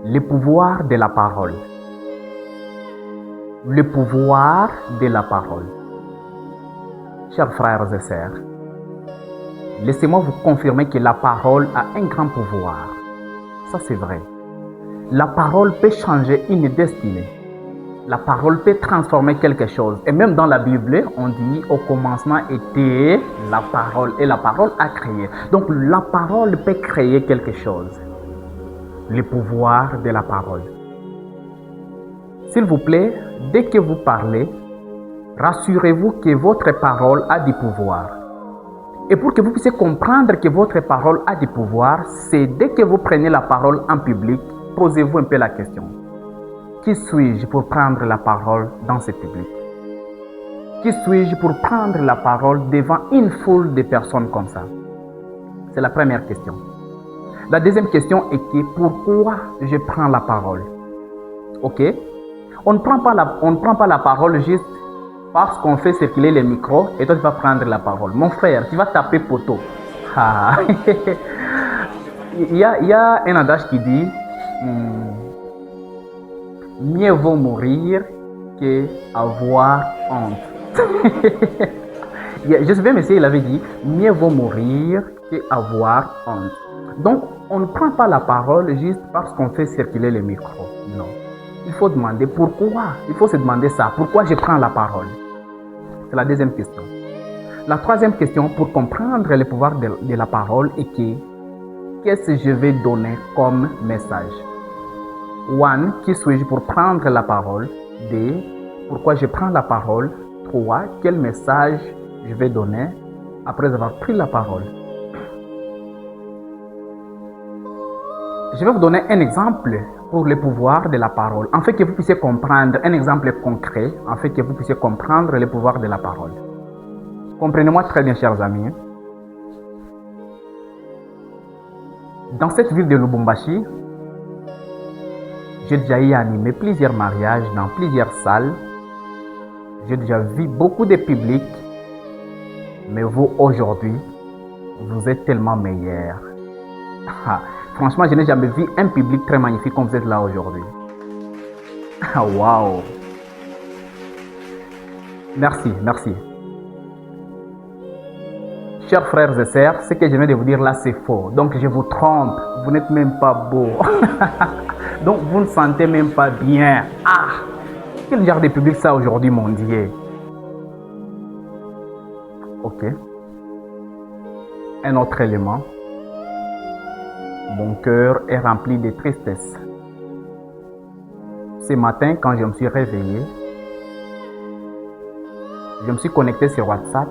Le pouvoir de la parole. Le pouvoir de la parole. Chers frères et sœurs, laissez-moi vous confirmer que la parole a un grand pouvoir. Ça, c'est vrai. La parole peut changer une destinée. La parole peut transformer quelque chose. Et même dans la Bible, on dit au commencement était la parole et la parole a créé. Donc la parole peut créer quelque chose. Le pouvoir de la parole. S'il vous plaît, dès que vous parlez, rassurez-vous que votre parole a du pouvoir. Et pour que vous puissiez comprendre que votre parole a du pouvoir, c'est dès que vous prenez la parole en public, posez-vous un peu la question. Qui suis-je pour prendre la parole dans ce public? Qui suis-je pour prendre la parole devant une foule de personnes comme ça? C'est la première question. La deuxième question est que pourquoi je prends la parole? Ok? On ne prend pas la parole juste parce qu'on fait circuler les micros et toi tu vas prendre la parole. Mon frère, tu vas taper poteau. Ah. il y a un adage qui dit mieux vaut mourir qu'avoir honte. Je sais même si il avait dit mieux vaut mourir qu'avoir honte. Donc, on ne prend pas la parole juste parce qu'on fait circuler les micros. Non. Il faut demander pourquoi. Il faut se demander ça. Pourquoi je prends la parole? C'est la deuxième question. La troisième question pour comprendre le pouvoir de la parole est que qu'est-ce que je vais donner comme message? 1. Qui suis-je pour prendre la parole? 2. Pourquoi je prends la parole? 3. Quel message je vais donner après avoir pris la parole? Je vais vous donner un exemple pour le pouvoir de la parole, afin que vous puissiez comprendre un exemple concret, afin que vous puissiez comprendre le pouvoir de la parole. Comprenez-moi très bien, chers amis. Dans cette ville de Lubumbashi, j'ai déjà eu animé plusieurs mariages dans plusieurs salles. J'ai déjà vu beaucoup de publics. Mais vous, aujourd'hui, vous êtes tellement meilleurs. Franchement, je n'ai jamais vu un public très magnifique comme vous êtes là aujourd'hui. Waouh! Merci, merci. Chers frères et sœurs, ce que je viens de vous dire là, c'est faux. Donc, je vous trompe. Vous n'êtes même pas beau. Donc, vous ne sentez même pas bien. Ah! Quel genre de public ça aujourd'hui, mon Dieu? Ok. Un autre élément. Mon cœur est rempli de tristesse. Ce matin, quand je me suis réveillé, je me suis connecté sur WhatsApp.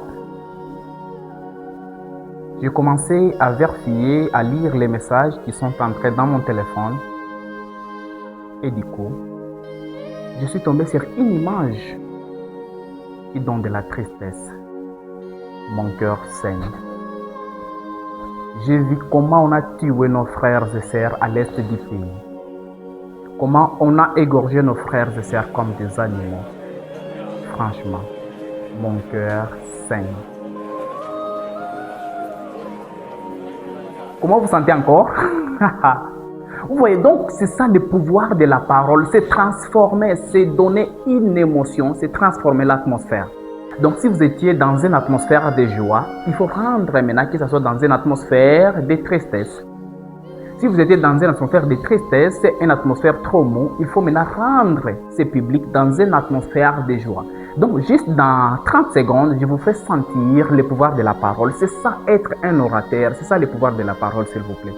J'ai commencé à vérifier, à lire les messages qui sont entrés dans mon téléphone. Et du coup, je suis tombé sur une image qui donne de la tristesse. Mon cœur saigne. J'ai vu comment on a tué nos frères et sœurs à l'est du pays. Comment on a égorgé nos frères et sœurs comme des animaux. Franchement, mon cœur saigne. Comment vous sentez encore? Vous voyez, donc c'est ça le pouvoir de la parole. C'est transformer, c'est donner une émotion, c'est transformer l'atmosphère. Donc, si vous étiez dans une atmosphère de joie, il faut rendre maintenant que ce soit dans une atmosphère de tristesse. Si vous étiez dans une atmosphère de tristesse, une atmosphère trop mou, il faut maintenant rendre ce public dans une atmosphère de joie. Donc, juste dans 30 secondes, je vous fais sentir le pouvoir de la parole. C'est ça être un orateur, c'est ça le pouvoir de la parole, s'il vous plaît.